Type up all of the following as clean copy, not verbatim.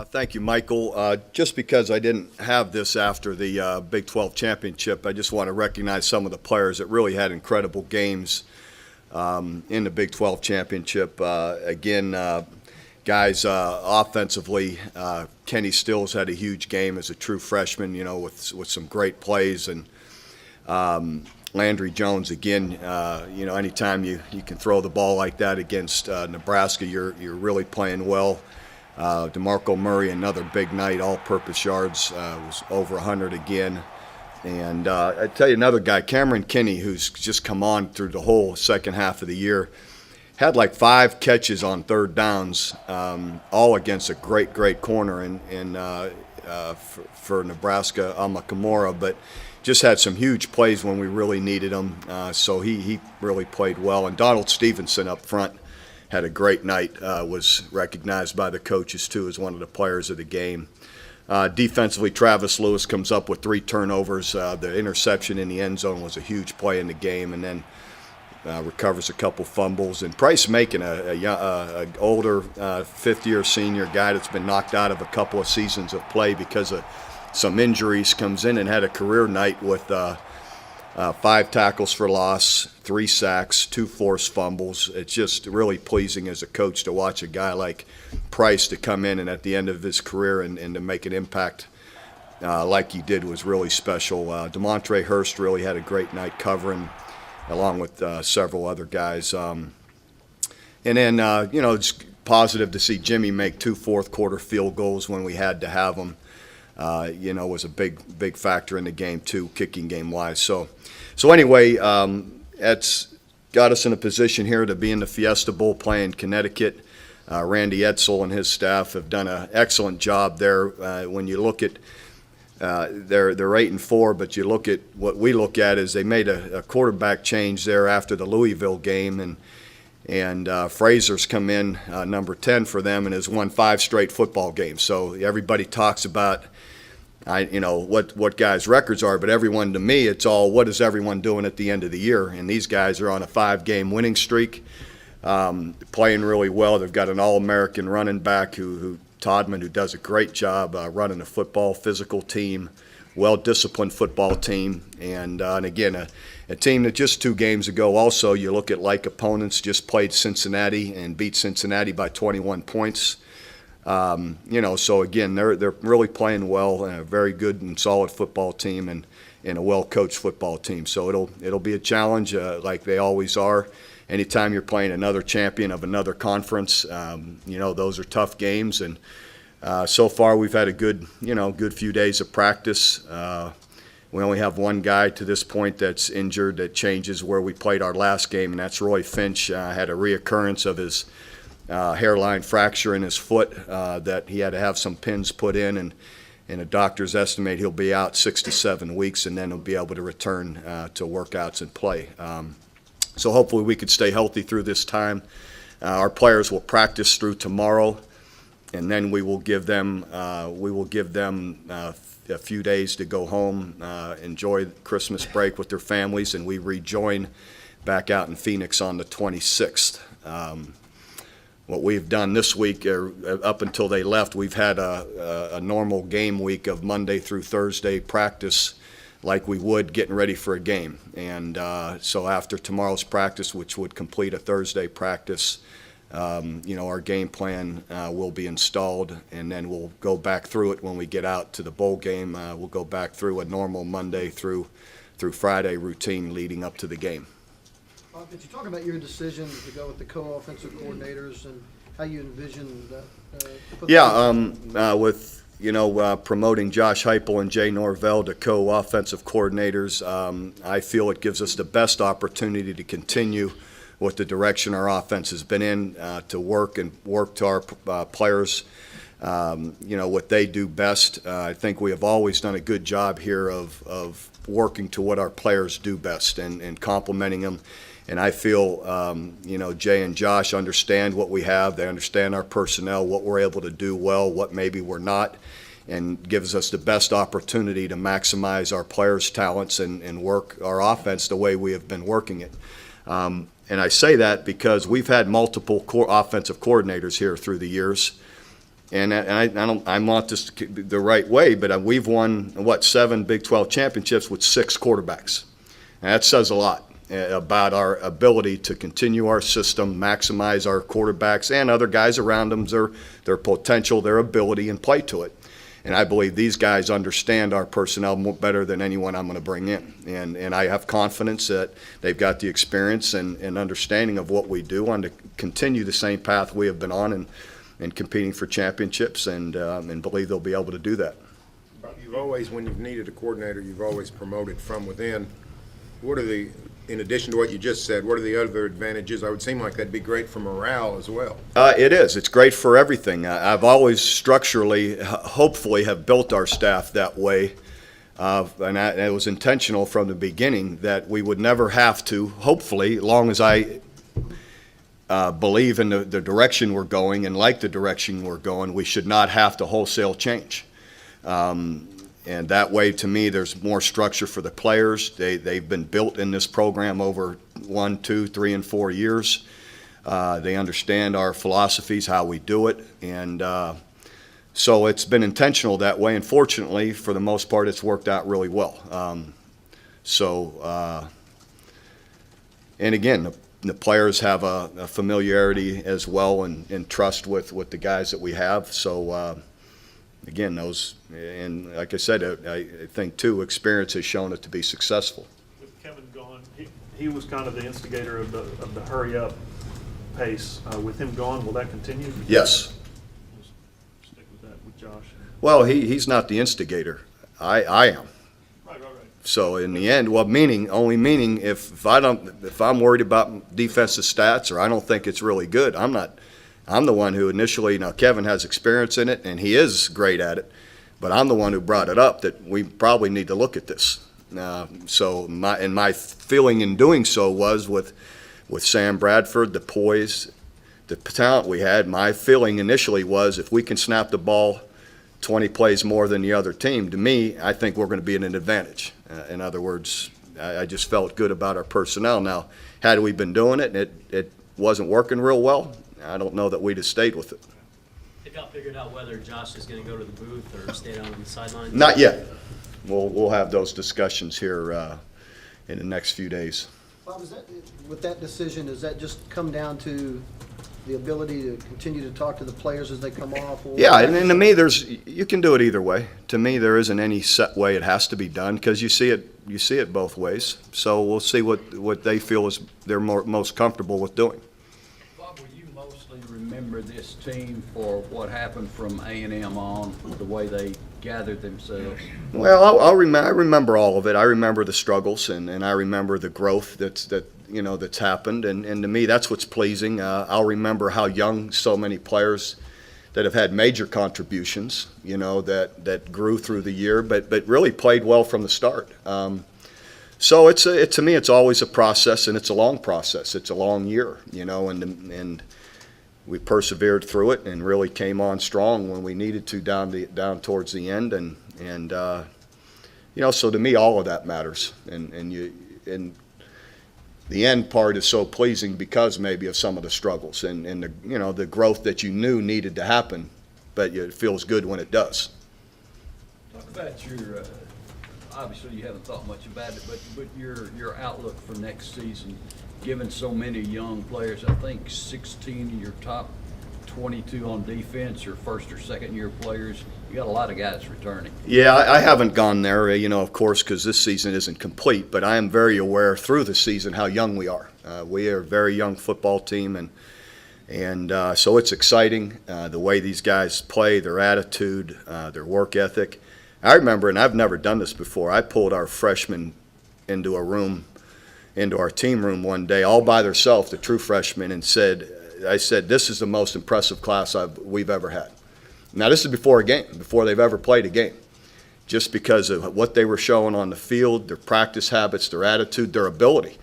Thank you, Michael. Just because I didn't have this after the Big 12 championship, I just want to recognize some of the players that really had incredible games in the Big 12 championship. Guys, offensively, Kenny Stills had a huge game as a true freshman, with some great plays, and Landry Jones again. Anytime you can throw the ball like that against Nebraska, you're really playing well. DeMarco Murray, another big night, all-purpose yards, was over 100 again. And I tell you another guy, Cameron Kinney, who's just come on through the whole second half of the year, had like 5 catches on third downs, all against a great corner for Nebraska, Amakamura, but just had some huge plays when we really needed him. So he really played well. And Donald Stevenson up front had a great night, was recognized by the coaches, too, as one of the players of the game. Defensively, Travis Lewis comes up with 3 turnovers. The interception in the end zone was a huge play in the game, and then recovers a couple fumbles. And Price Macon, a older fifth-year senior guy that's been knocked out of a couple of seasons of play because of some injuries, comes in and had a career night with 5 tackles for loss, 3 sacks, 2 forced fumbles. It's just really pleasing as a coach to watch a guy like Price to come in and at the end of his career and to make an impact like he did was really special. DeMontre Hurst really had a great night covering, along with several other guys. And then, it's positive to see Jimmy make 2 fourth-quarter field goals when we had to have them. Was a big factor in the game too, kicking game-wise. So anyway, that's got us in a position here to be in the Fiesta Bowl playing Connecticut. Randy Edsel and his staff have done an excellent job there. When you look at they're 8-4, but you look at what we look at is they made a quarterback change there after the Louisville game, and Fraser's come in number 10 for them and has won 5 straight football games. So everybody talks about what guys' records are, but everyone, to me, it's all what is everyone doing at the end of the year. And these guys are on a 5-game winning streak, playing really well. They've got an All-American running back who Todman, who does a great job running a football, physical team, well-disciplined football team, and again, a team that just 2 games ago also, you look at like opponents, just played Cincinnati and beat Cincinnati by 21 points. So again, they're really playing well, and a very good and solid football team, and a well-coached football team. So it'll be a challenge, like they always are. Anytime you're playing another champion of another conference, those are tough games. And so far we've had a good few days of practice. We only have one guy to this point that's injured that changes where we played our last game, and that's Roy Finch. Had a reoccurrence of his hairline fracture in his foot that he had to have some pins put in, and the doctors estimate he'll be out 6 to 7 weeks, and then he'll be able to return to workouts and play. So hopefully we could stay healthy through this time. Our players will practice through tomorrow, and then we will give them a few days to go home, enjoy Christmas break with their families, and we rejoin back out in Phoenix on the 26th. What we've done this week, up until they left, we've had a normal game week of Monday through Thursday practice like we would getting ready for a game. And so after tomorrow's practice, which would complete a Thursday practice, our game plan will be installed, and then we'll go back through it when we get out to the bowl game. We'll go back through a normal Monday through Friday routine leading up to the game. Could you talk about your decision to go with the co-offensive coordinators and how you envision that? With promoting Josh Heupel and Jay Norvell to co-offensive coordinators, I feel it gives us the best opportunity to continue with the direction our offense has been in, to work to our players, what they do best. I think we have always done a good job here of working to what our players do best and complimenting them. And I feel, Jay and Josh understand what we have. They understand our personnel, what we're able to do well, what maybe we're not, and gives us the best opportunity to maximize our players' talents and work our offense the way we have been working it. And I say that because we've had multiple offensive coordinators here through the years. I want this to be the right way, but we've won, 7 Big 12 championships with 6 quarterbacks. And that says a lot about our ability to continue our system, maximize our quarterbacks and other guys around them, their potential, their ability, and play to it. And I believe these guys understand our personnel better than anyone I'm going to bring in. And I have confidence that they've got the experience and understanding of what we do on to continue the same path we have been on and competing for championships, and believe they'll be able to do that. You've always, when you've needed a coordinator, you've always promoted from within. What are in addition to what you just said, what are the other advantages? I would seem like that'd be great for morale as well. It is. It's great for everything. I've always structurally, hopefully, have built our staff that way. And it was intentional from the beginning that we would never have to, hopefully, as long as I believe in the direction we're going and like the direction we're going, we should not have to wholesale change. And that way, to me, there's more structure for the players. They've been built in this program over 1, 2, 3, and 4 years. They understand our philosophies, how we do it, and so it's been intentional that way. And fortunately, for the most part, it's worked out really well. And again, the players have a familiarity as well and trust with the guys that we have. So. Again, and like I said, I think, too, experience has shown it to be successful. With Kevin gone, he was kind of the instigator of the hurry-up pace. With him gone, will that continue? Yes. We'll stick with that with Josh. Well, he's not the instigator. I am. Right. So in the end, only meaning if I'm worried about defensive stats or I don't think it's really good, I'm the one who initially, Kevin has experience in it, and he is great at it, but I'm the one who brought it up that we probably need to look at this. So my feeling in doing so was with Sam Bradford, the poise, the talent we had, my feeling initially was if we can snap the ball 20 plays more than the other team, to me, I think we're going to be in an advantage. In other words, I just felt good about our personnel. Now, had we been doing it and it wasn't working real well, I don't know that we'd have stayed with it. Have y'all figured out whether Josh is going to go to the booth or stay down on the sideline? Not yet. We'll have those discussions here in the next few days. Bob, with that decision, does that just come down to the ability to continue to talk to the players as they come off? Or Yeah, and to me, you can do it either way. To me, there isn't any set way it has to be done because you see it both ways. So we'll see what they feel is they're most comfortable with doing. Bob, will you mostly remember this team for what happened from A&M on, the way they gathered themselves? Well, I remember all of it. I remember the struggles and I remember the growth that's happened, and to me that's what's pleasing. I'll remember how young so many players that have had major contributions, that grew through the year, but really played well from the start. So to me it's always a process, and it's a long process. It's a long year, and we persevered through it and really came on strong when we needed to down towards the end, and so to me all of that matters, and the end part is so pleasing because maybe of some of the struggles and the growth that you knew needed to happen, but it feels good when it does. Talk about your, obviously you haven't thought much about it, but your outlook for next season, given so many young players. I think 16 of your top 22 on defense are first or second year players. You got a lot of guys returning. Yeah, I haven't gone there, of course, because this season isn't complete, but I am very aware through the season how young we are. We are a very young football team, and so it's exciting, the way these guys play, their attitude, their work ethic. I remember, and I've never done this before, I pulled our freshmen into our team room one day, all by themselves, the true freshmen, and I said, this is the most impressive class we've ever had. Now, this is before a game, before they've ever played a game, just because of what they were showing on the field, their practice habits, their attitude, their ability,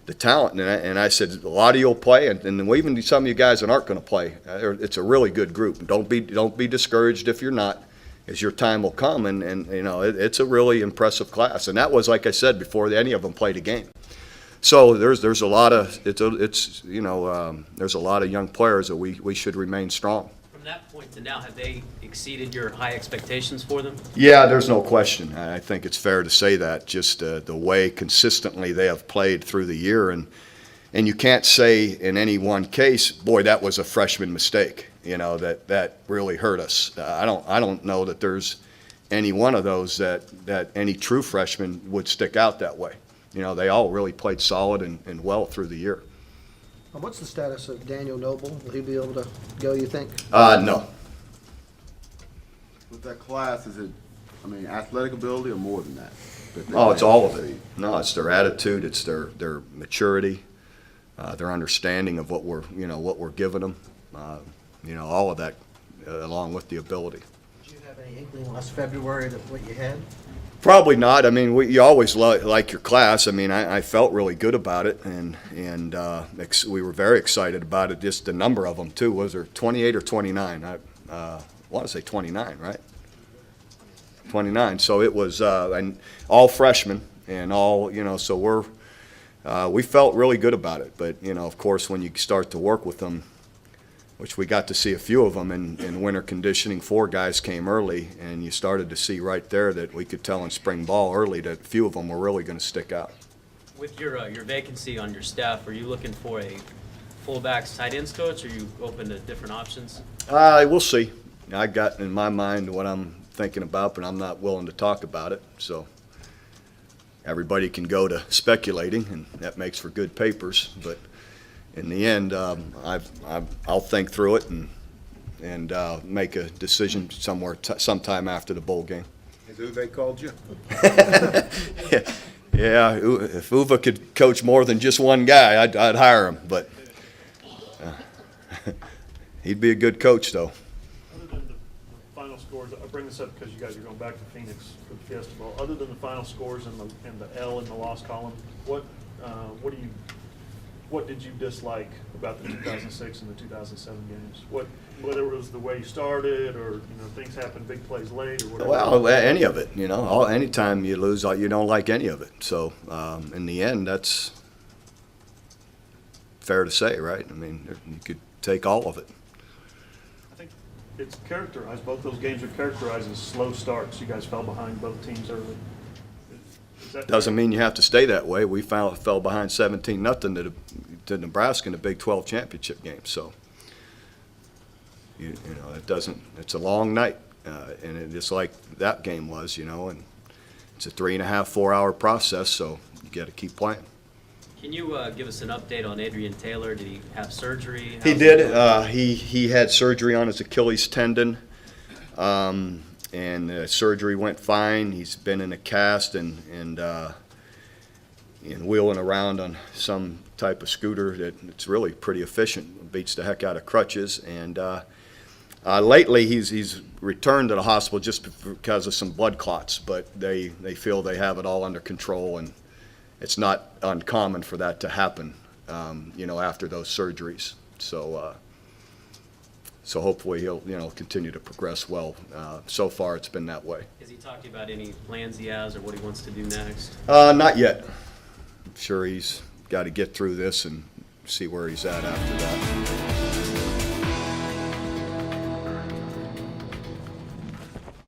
the talent. And I said, a lot of you will play, and even some of you guys that aren't going to play, it's a really good group. Don't be discouraged if you're not, as your time will come. And it's a really impressive class. And that was, like I said, before any of them played a game. So there's a lot of there's a lot of young players that we should remain strong. From that point to now, have they exceeded your high expectations for them? Yeah, there's no question. I think it's fair to say that, just the way consistently they have played through the year. And you can't say in any one case, boy, that was a freshman mistake, that really hurt us. I don't know that there's any one of those that any true freshman would stick out that way. They all really played solid and well through the year. What's the status of Daniel Noble? Will he be able to go, you think? No. With that class, is it, athletic ability or more than that? Oh, it's all of it. No, it's their attitude, it's their maturity, their understanding of what we're giving them. All of that, along with the ability. Did you have any inkling last February that what you had? Probably not. You always like your class. I felt really good about it, and we were very excited about it. Just the number of them too. Was there 28 or 29? I want to say 29, right? 29. So it was and all freshmen and all. So we felt really good about it. But of course, when you start to work with them, which we got to see a few of them in winter conditioning. 4 guys came early, and you started to see right there that we could tell in spring ball early that a few of them were really going to stick out. With your vacancy on your staff, are you looking for a fullbacks tight ends coach, or are you open to different options? We'll see. I got in my mind what I'm thinking about, but I'm not willing to talk about it. So everybody can go to speculating, and that makes for good papers. But in the end, I'll think through it and make a decision sometime after the bowl game. Has Uwe called you? Yeah, if Uwe could coach more than just one guy, I'd hire him. But he'd be a good coach, though. Other than the final scores, I bring this up because you guys are going back to Phoenix for the Fiesta Bowl. Other than the final scores and the L in the loss column, what did you dislike about the 2006 and the 2007 games? Whether it was the way you started, or things happen, big plays late, or whatever. Well, any of it, anytime you lose, you don't like any of it. So in the end, that's fair to say, right? You could take all of it. I think it's characterized. Both those games are characterized as slow starts. You guys fell behind both teams early. Doesn't mean you have to stay that way. We fell behind 17-0 to Nebraska in the Big 12 championship game. So, it doesn't. It's a long night, and it's like that game was, and it's a 3.5, 4 hour process. So you got to keep playing. Can you give us an update on Adrian Taylor? Did he have surgery? He did. He had surgery on his Achilles tendon. And the surgery went fine. He's been in a cast and wheeling around on some type of scooter it's really pretty efficient. Beats the heck out of crutches. And lately he's returned to the hospital just because of some blood clots, but they feel they have it all under control, and it's not uncommon for that to happen, after those surgeries. So hopefully he'll, continue to progress well. So far, it's been that way. Has he talked to you about any plans he has or what he wants to do next? Not yet. I'm sure he's got to get through this and see where he's at after that.